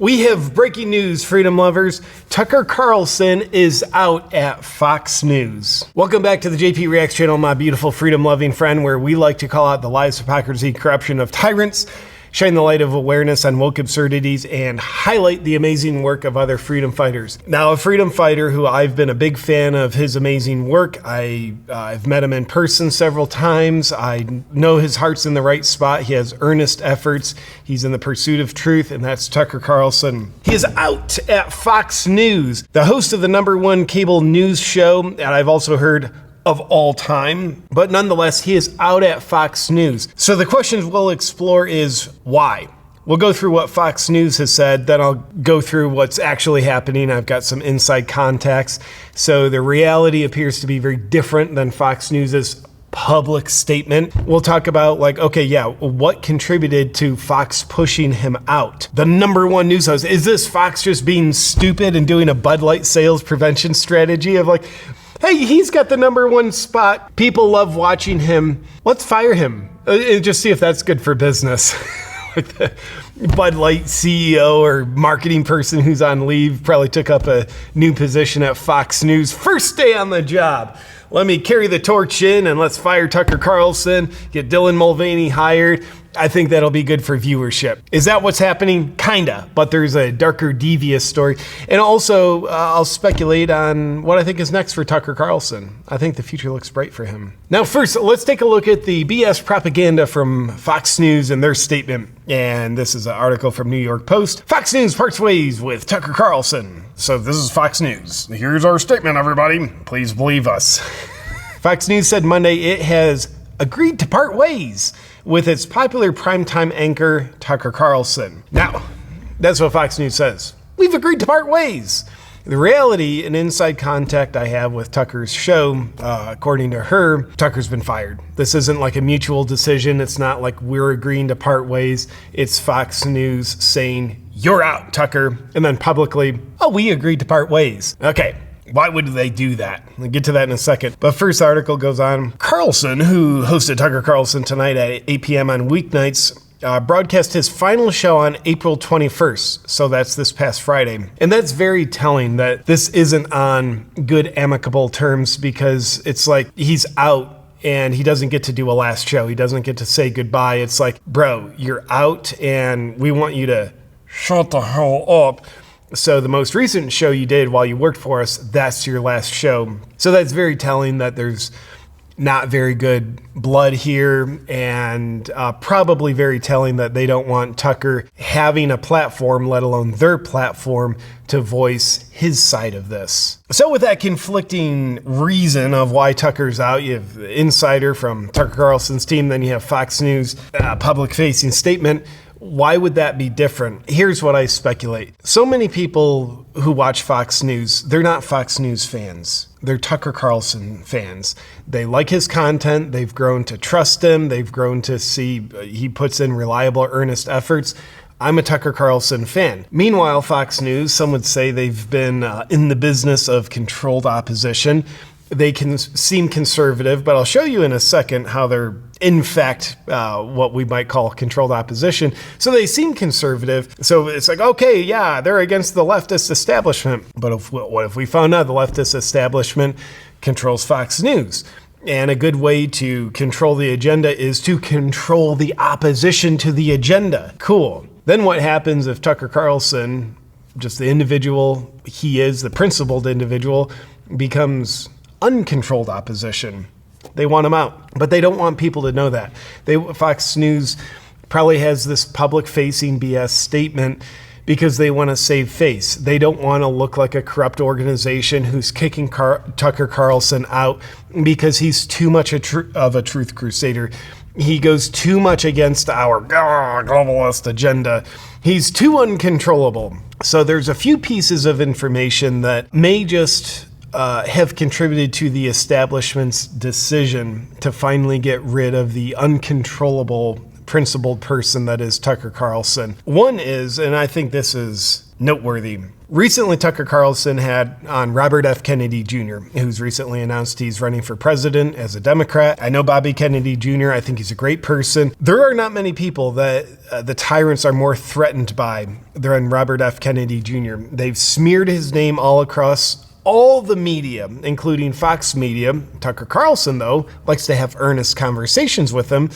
We have breaking news, freedom lovers. Tucker Carlson is out at Fox News. Welcome back to the JP Reacts channel, my beautiful freedom-loving friend, where we like to call out the lies, hypocrisy, corruption of tyrants, shine the light of awareness on woke absurdities, and highlight the amazing work of other freedom fighters. Now, a freedom fighter who I've been a big fan of his amazing work. I've met him in person several times. I know his heart's in the right spot. He has earnest efforts. He's in the pursuit of truth, and that's Tucker Carlson. He is out at Fox News, the host of the #1 cable news show, and I've also heard of all time, but nonetheless, he is out at Fox News. So the questions we'll explore is why? We'll go through what Fox News has said, then I'll go through what's actually happening. I've got some inside contacts. So the reality appears to be very different than Fox News's public statement. We'll talk about what contributed to Fox pushing him out? The #1 news host. Is this Fox just being stupid and doing a Bud Light sales prevention strategy of hey, he's got the #1 spot. People love watching him. Let's fire him. Just see if that's good for business. Like the Bud Light CEO or marketing person who's on leave probably took up a new position at Fox News. First day on the job. Let me carry the torch in and let's fire Tucker Carlson, get Dylan Mulvaney hired. I think that'll be good for viewership. Is that what's happening? Kinda, but there's a darker, devious story. And also, I'll speculate on what I think is next for Tucker Carlson. I think the future looks bright for him. Now, first, let's take a look at the BS propaganda from Fox News and their statement. And this is an article from New York Post. Fox News parts ways with Tucker Carlson. So this is Fox News. Here's our statement, everybody. Please believe us. Fox News said Monday it has agreed to part ways with its popular primetime anchor, Tucker Carlson. Now, that's what Fox News says. We've agreed to part ways. The reality, an inside contact I have with Tucker's show, according to her, Tucker's been fired. This isn't like a mutual decision. It's not like we're agreeing to part ways. It's Fox News saying, you're out, Tucker. And then publicly, we agreed to part ways. Okay. Why would they do that? We'll get to that in a second. But first, the article goes on. Carlson, who hosted Tucker Carlson tonight at 8 p.m. on weeknights, broadcast his final show on April 21st. So that's this past Friday. And that's very telling that this isn't on good, amicable terms, because it's like he's out and he doesn't get to do a last show. He doesn't get to say goodbye. It's like, bro, you're out and we want you to shut the hell up. So the most recent show you did while you worked for us, that's your last show. So that's very telling that there's not very good blood here, and probably very telling that they don't want Tucker having a platform, let alone their platform, to voice his side of this. So with that conflicting reason of why Tucker's out, you have the insider from Tucker Carlson's team, then you have Fox News public-facing statement. Why would that be different? Here's what I speculate. So many people who watch Fox News, they're not Fox News fans. They're Tucker Carlson fans. They like his content. They've grown to trust him. They've grown to see he puts in reliable, earnest efforts. I'm a Tucker Carlson fan. Meanwhile, Fox News, some would say they've been in the business of controlled opposition. They can seem conservative, but I'll show you in a second how they're in fact what we might call controlled opposition. So they seem conservative. So it's like, okay, yeah, they're against the leftist establishment. But what if we found out the leftist establishment controls Fox News? And a good way to control the agenda is to control the opposition to the agenda. Cool. Then what happens if Tucker Carlson, just the individual he is, the principled individual, becomes uncontrolled opposition? They want him out, but they don't want people to know that. Fox News probably has this public-facing BS statement because they want to save face. They don't want to look like a corrupt organization who's kicking Tucker Carlson out because he's too much of a truth crusader. He goes too much against our globalist agenda. He's too uncontrollable. So there's a few pieces of information that may just have contributed to the establishment's decision to finally get rid of the uncontrollable principled person that is Tucker Carlson. One is, and I think this is noteworthy, recently Tucker Carlson had on Robert F. Kennedy Jr., who's recently announced he's running for president as a Democrat. I know Bobby Kennedy Jr., I think he's a great person. There are not many people that the tyrants are more threatened by than Robert F. Kennedy Jr. They've smeared his name all across all the media, including Fox Media. Tucker Carlson, though, likes to have earnest conversations with them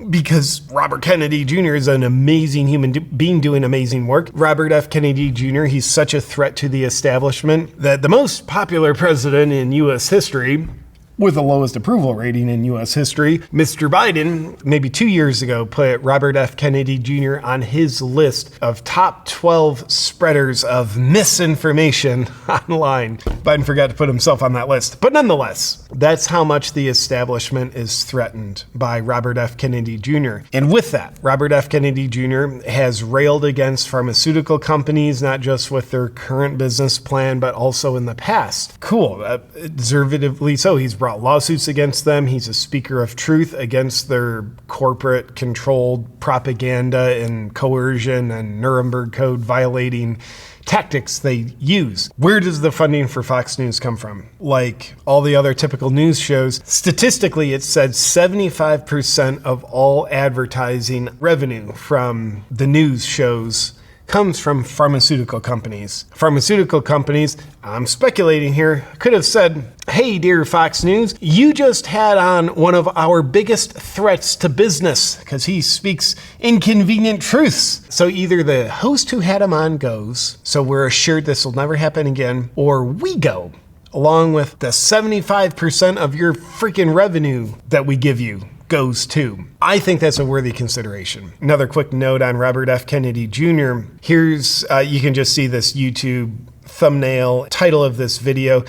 because Robert Kennedy Jr. is an amazing human being doing amazing work. Robert F. Kennedy Jr., he's such a threat to the establishment that the most popular president in U.S. history, with the lowest approval rating in U.S. history, Mr. Biden, maybe 2 years ago, put Robert F. Kennedy Jr. on his list of top 12 spreaders of misinformation online. Biden forgot to put himself on that list. But nonetheless, that's how much the establishment is threatened by Robert F. Kennedy Jr. And with that, Robert F. Kennedy Jr. has railed against pharmaceutical companies, not just with their current business plan, but also in the past. Cool. Deservedly so. He's brought lawsuits against them. He's a speaker of truth against their corporate controlled propaganda and coercion and Nuremberg Code violating tactics they use. Where does the funding for Fox News come from? Like all the other typical news shows, statistically it said 75% of all advertising revenue from the news shows comes from pharmaceutical companies. Pharmaceutical companies, I'm speculating here, could have said, hey, dear Fox News, you just had on one of our biggest threats to business because he speaks inconvenient truths. So either the host who had him on goes, so we're assured this will never happen again, or we go, along with the 75% of your freaking revenue that we give you goes to. I think that's a worthy consideration. Another quick note on Robert F. Kennedy Jr. Here's, you can just see this YouTube thumbnail title of this video,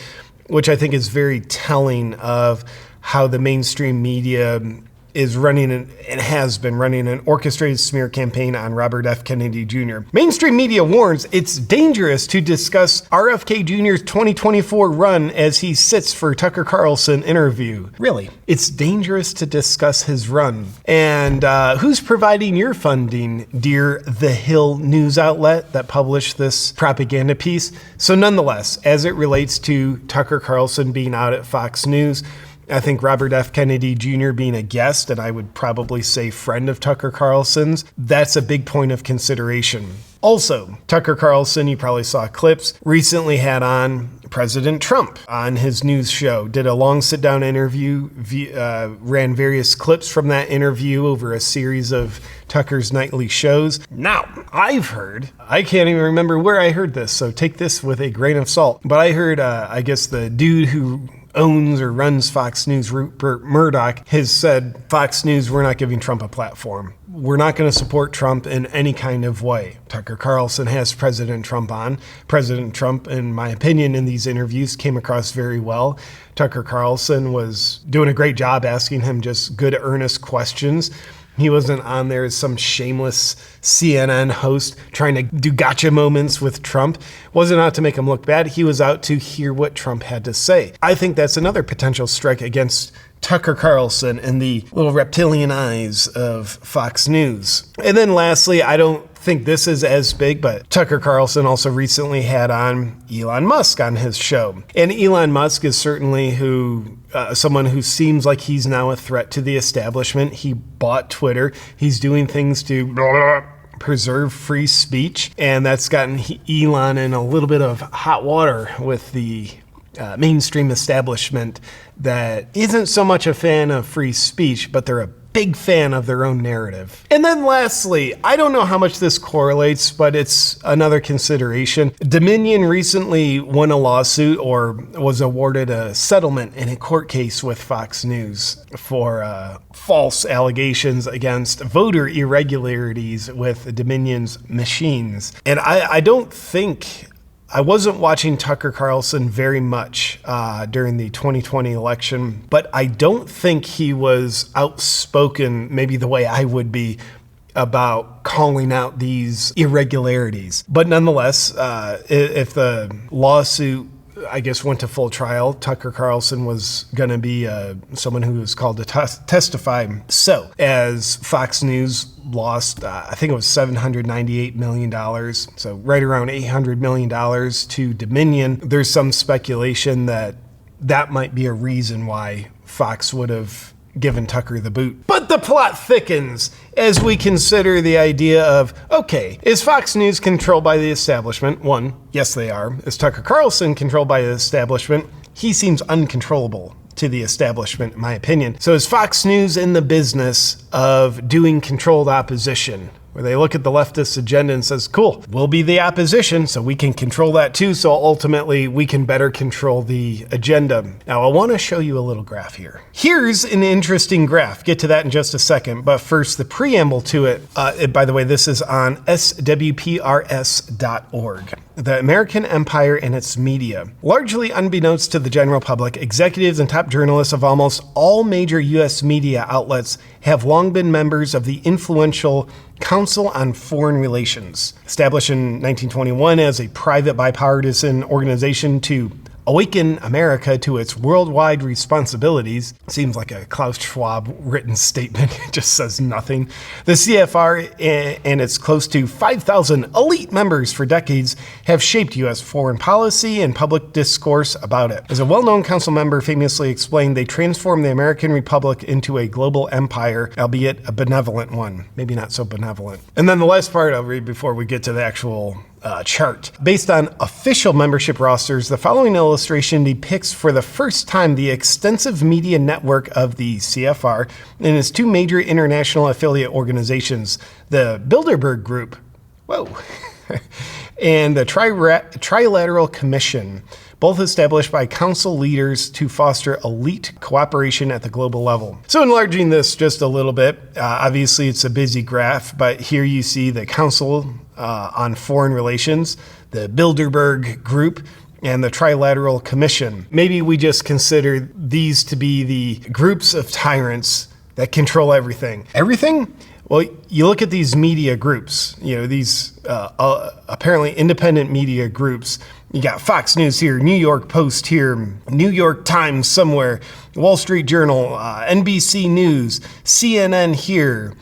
which I think is very telling of how the mainstream media is running and has been running an orchestrated smear campaign on Robert F. Kennedy Jr. Mainstream media warns it's dangerous to discuss RFK Jr.'s 2024 run as he sits for Tucker Carlson interview. Really, it's dangerous to discuss his run. And who's providing your funding, dear The Hill news outlet that published this propaganda piece? So nonetheless, as it relates to Tucker Carlson being out at Fox News, I think Robert F. Kennedy Jr. being a guest, and I would probably say friend of Tucker Carlson's, that's a big point of consideration. Also, Tucker Carlson, you probably saw clips, recently had on President Trump on his news show, did a long sit-down interview, ran various clips from that interview over a series of Tucker's nightly shows. Now, I've heard, I can't even remember where I heard this, so take this with a grain of salt, but I heard, I guess the dude who owns or runs Fox News, Rupert Murdoch, has said, Fox News, we're not giving Trump a platform. We're not going to support Trump in any kind of way. Tucker Carlson has President Trump on. President Trump, in my opinion, in these interviews came across very well. Tucker Carlson was doing a great job asking him just good, earnest questions. He wasn't on there as some shameless CNN host trying to do gotcha moments with Trump. Wasn't out to make him look bad. He was out to hear what Trump had to say. I think that's another potential strike against Tucker Carlson and the little reptilian eyes of Fox News. And then lastly, I don't think this is as big, but Tucker Carlson also recently had on Elon Musk on his show. And Elon Musk is certainly someone who seems like he's now a threat to the establishment. He bought Twitter. He's doing things to preserve free speech. And that's gotten Elon in a little bit of hot water with the mainstream establishment that isn't so much a fan of free speech, but they're a big fan of their own narrative. And then lastly, I don't know how much this correlates, but it's another consideration. Dominion recently won a lawsuit or was awarded a settlement in a court case with Fox News for false allegations against voter irregularities with Dominion's machines. And I wasn't watching Tucker Carlson very much during the 2020 election, but I don't think he was outspoken maybe the way I would be about calling out these irregularities. But nonetheless, if the lawsuit I guess, went to full trial. Tucker Carlson was going to be someone who was called to testify. So as Fox News lost, I think it was $798 million, so right around $800 million to Dominion, there's some speculation that that might be a reason why Fox would have given Tucker the boot. But the plot thickens as we consider the idea of, okay, is Fox News controlled by the establishment? One, yes they are. Is Tucker Carlson controlled by the establishment? He seems uncontrollable to the establishment, in my opinion. So is Fox News in the business of doing controlled opposition, where they look at the leftist agenda and says, cool, we'll be the opposition, so we can control that too, so ultimately we can better control the agenda. Now, I want to show you a little graph here. Here's an interesting graph. Get to that in just a second, but first, the preamble to it. By the way, this is on swprs.org. The American Empire and its media. Largely unbeknownst to the general public, executives and top journalists of almost all major U.S. media outlets have long been members of the influential Council on Foreign Relations, established in 1921 as a private bipartisan organization to awaken America to its worldwide responsibilities. Seems like a Klaus Schwab written statement. It just says nothing. The CFR and its close to 5,000 elite members for decades have shaped U.S. foreign policy and public discourse about it. As a well-known council member famously explained, they transformed the American Republic into a global empire, albeit a benevolent one. Maybe not so benevolent. And then the last part I'll read before we get to the actual chart. Based on official membership rosters, the following illustration depicts for the first time the extensive media network of the CFR and its two major international affiliate organizations, the Bilderberg Group, and the Trilateral Commission, both established by council leaders to foster elite cooperation at the global level. So enlarging this just a little bit, obviously it's a busy graph, but here you see the Council on Foreign Relations, the Bilderberg Group, and the Trilateral Commission. Maybe we just consider these to be the groups of tyrants that control everything. Everything? Well, you look at these media groups, these apparently independent media groups. You got Fox News here, New York Post here, New York Times somewhere, Wall Street Journal, NBC News, CNN here,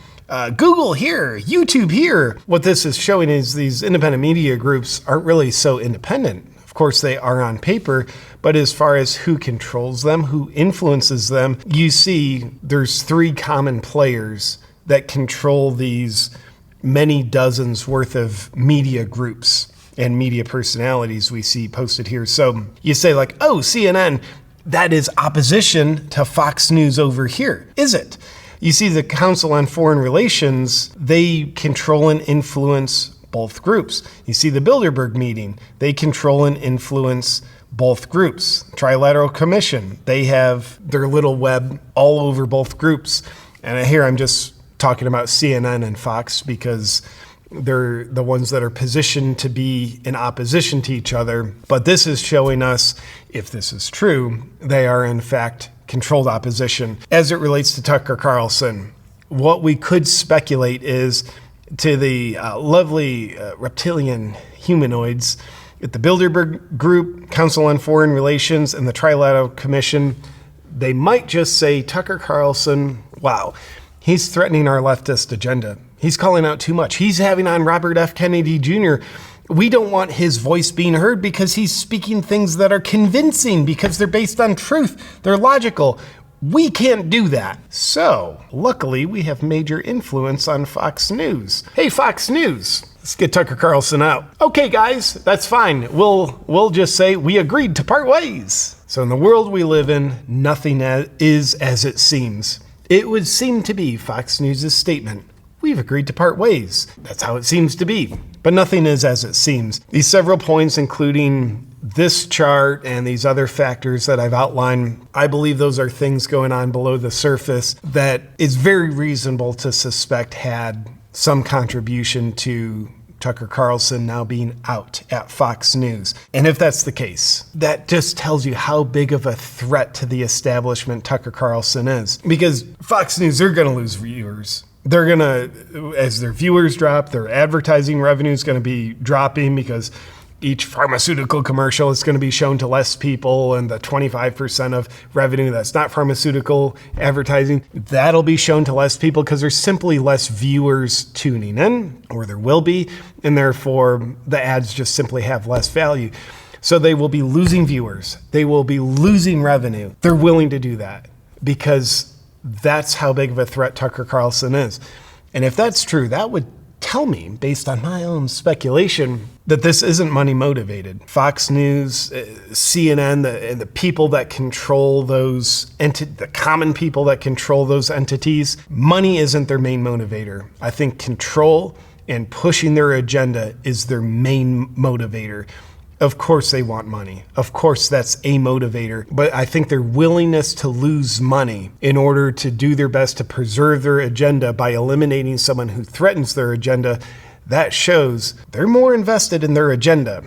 Google here, YouTube here. What this is showing is these independent media groups aren't really so independent. Of course, they are on paper, but as far as who controls them, who influences them, you see there's three common players that control these many dozens worth of media groups and media personalities we see posted here. So you say like, oh, CNN, that is opposition to Fox News over here. Is it? You see the Council on Foreign Relations, they control and influence both groups. You see the Bilderberg meeting, they control and influence both groups. Trilateral Commission, they have their little web all over both groups. And here I'm just talking about CNN and Fox because they're the ones that are positioned to be in opposition to each other. But this is showing us, if this is true, they are in fact controlled opposition. As it relates to Tucker Carlson, what we could speculate is to the lovely reptilian humanoids at the Bilderberg Group, Council on Foreign Relations, and the Trilateral Commission, they might just say, Tucker Carlson, wow, he's threatening our leftist agenda. He's calling out too much. He's having on Robert F. Kennedy Jr. We don't want his voice being heard because he's speaking things that are convincing, because they're based on truth. They're logical. We can't do that. So, luckily, we have major influence on Fox News. Hey, Fox News, let's get Tucker Carlson out. Okay, guys, that's fine. We'll just say we agreed to part ways. So in the world we live in, nothing is as it seems. It would seem to be Fox News' statement. We've agreed to part ways. That's how it seems to be. But nothing is as it seems. These several points, including this chart and these other factors that I've outlined, I believe those are things going on below the surface that is very reasonable to suspect had some contribution to Tucker Carlson now being out at Fox News. And if that's the case, that just tells you how big of a threat to the establishment Tucker Carlson is. Because Fox News, they're going to lose viewers. They're going to, as their viewers drop, their advertising revenue is going to be dropping because each pharmaceutical commercial is going to be shown to less people, and the 25% of revenue that's not pharmaceutical advertising, that'll be shown to less people because there's simply less viewers tuning in, or there will be, and therefore the ads just simply have less value. So they will be losing viewers. They will be losing revenue. They're willing to do that because that's how big of a threat Tucker Carlson is. And if that's true, that would tell me, based on my own speculation, that this isn't money motivated. Fox News, CNN, and the people that control those the common people that control those entities, money isn't their main motivator. I think control and pushing their agenda is their main motivator. Of course they want money. Of course that's a motivator. But I think their willingness to lose money in order to do their best to preserve their agenda by eliminating someone who threatens their agenda, that shows they're more invested in their agenda.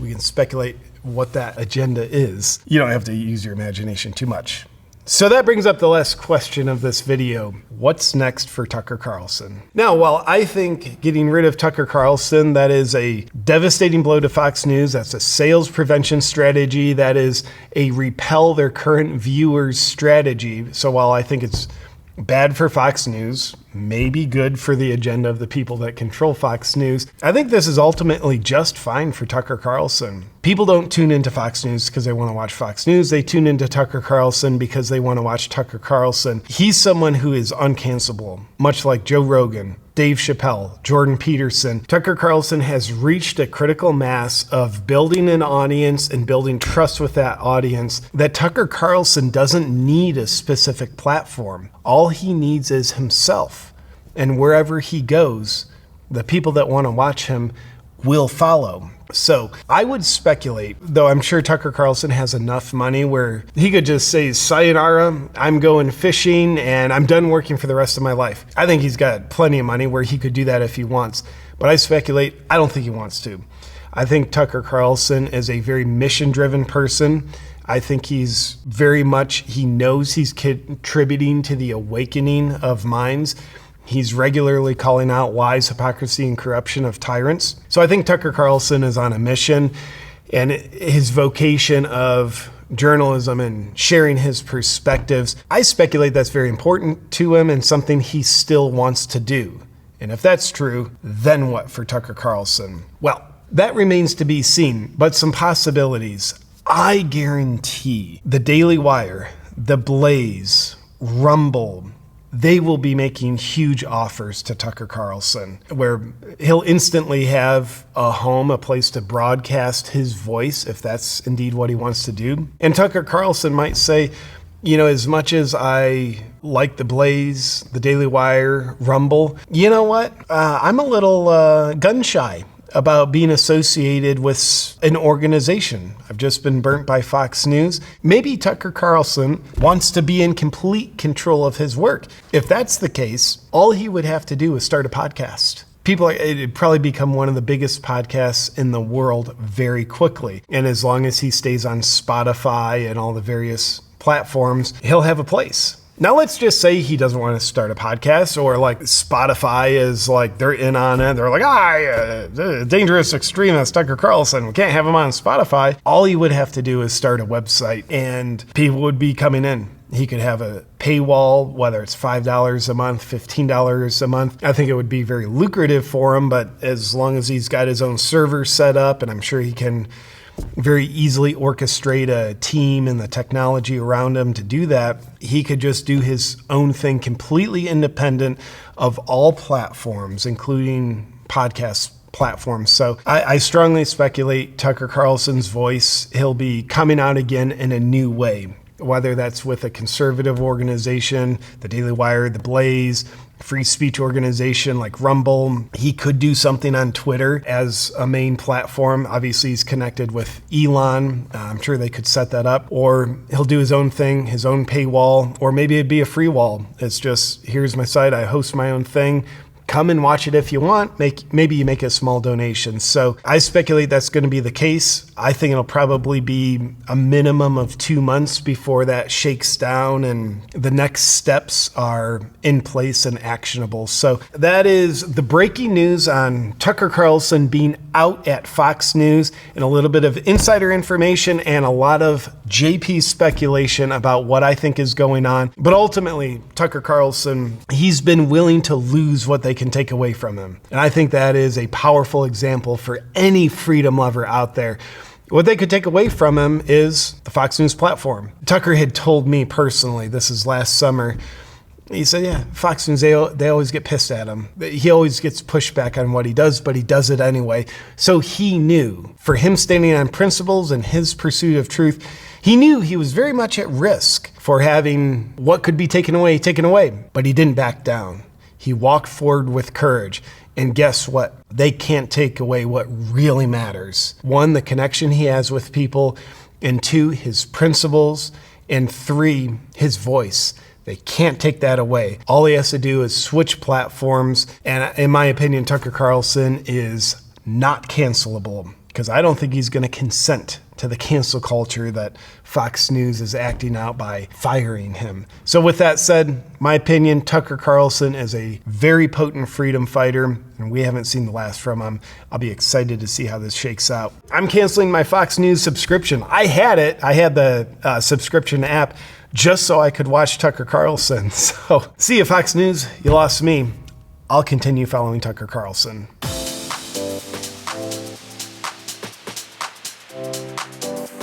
We can speculate what that agenda is. You don't have to use your imagination too much. So that brings up the last question of this video. What's next for Tucker Carlson? Now, while I think getting rid of Tucker Carlson, that is a devastating blow to Fox News, that's a sales prevention strategy, that is a repel their current viewers strategy. So while I think it's bad for Fox News, maybe good for the agenda of the people that control Fox News, I think this is ultimately just fine for Tucker Carlson. People don't tune into Fox News because they want to watch Fox News. They tune into Tucker Carlson because they want to watch Tucker Carlson. He's someone who is uncancelable, much like Joe Rogan, Dave Chappelle, Jordan Peterson. Tucker Carlson has reached a critical mass of building an audience and building trust with that audience that Tucker Carlson doesn't need a specific platform. All he needs is himself. And wherever he goes, the people that want to watch him will follow. So I would speculate, though I'm sure Tucker Carlson has enough money where he could just say, sayonara, I'm going fishing and I'm done working for the rest of my life. I think he's got plenty of money where he could do that if he wants. But I speculate, I don't think he wants to. I think Tucker Carlson is a very mission-driven person. I think he's very much, he knows he's contributing to the awakening of minds. He's regularly calling out lies, hypocrisy, and corruption of tyrants. So I think Tucker Carlson is on a mission, and his vocation of journalism and sharing his perspectives, I speculate that's very important to him and something he still wants to do. And if that's true, then what for Tucker Carlson? Well, that remains to be seen, but some possibilities. I guarantee the Daily Wire, The Blaze, Rumble, they will be making huge offers to Tucker Carlson, where he'll instantly have a home, a place to broadcast his voice, if that's indeed what he wants to do. And Tucker Carlson might say, you know, as much as I like The Blaze, the Daily Wire, Rumble, you know what? I'm a little gun shy about being associated with an organization. I've just been burnt by Fox News. Maybe Tucker Carlson wants to be in complete control of his work. If that's the case, all he would have to do is start a podcast. It'd probably become one of the biggest podcasts in the world very quickly. And as long as he stays on Spotify and all the various platforms, he'll have a place. Now, let's just say he doesn't want to start a podcast, or like Spotify is like, they're in on it. They're like, dangerous extremist Tucker Carlson. We can't have him on Spotify. All he would have to do is start a website and people would be coming in. He could have a paywall, whether it's $5 a month, $15 a month. I think it would be very lucrative for him, but as long as he's got his own server set up, and I'm sure he can very easily orchestrate a team and the technology around him to do that, he could just do his own thing completely independent of all platforms, including podcast platforms. So I strongly speculate Tucker Carlson's voice, he'll be coming out again in a new way, whether that's with a conservative organization, the Daily Wire, the Blaze, free speech organization like Rumble. He could do something on Twitter as a main platform. Obviously, he's connected with Elon. I'm sure they could set that up. Or he'll do his own thing, his own paywall, or maybe it'd be a free wall. It's just, here's my site, I host my own thing. come and watch it if you want. Maybe you make a small donation. So I speculate that's going to be the case. I think it'll probably be a minimum of 2 months before that shakes down and the next steps are in place and actionable. So that is the breaking news on Tucker Carlson being out at Fox News, and a little bit of insider information and a lot of JP speculation about what I think is going on. But ultimately, Tucker Carlson, he's been willing to lose what they can take away from him. And I think that is a powerful example for any freedom lover out there. What they could take away from him is the Fox News platform. Tucker had told me personally, this is last summer, he said, yeah, Fox News, they always get pissed at him. He always gets pushback on what he does, but he does it anyway. So he knew, for him standing on principles and his pursuit of truth, he knew he was very much at risk for having what could be taken away, but he didn't back down. He walked forward with courage. And guess what? They can't take away what really matters. 1, the connection he has with people, and 2, his principles, and 3, his voice. They can't take that away. All he has to do is switch platforms. And in my opinion, Tucker Carlson is not cancelable, because I don't think he's going to consent to the cancel culture that Fox News is acting out by firing him. So with that said, my opinion, Tucker Carlson is a very potent freedom fighter, and we haven't seen the last from him. I'll be excited to see how this shakes out. I'm canceling my Fox News subscription. I had it. I had the subscription app just so I could watch Tucker Carlson. So see you, Fox News. You lost me. I'll continue following Tucker Carlson.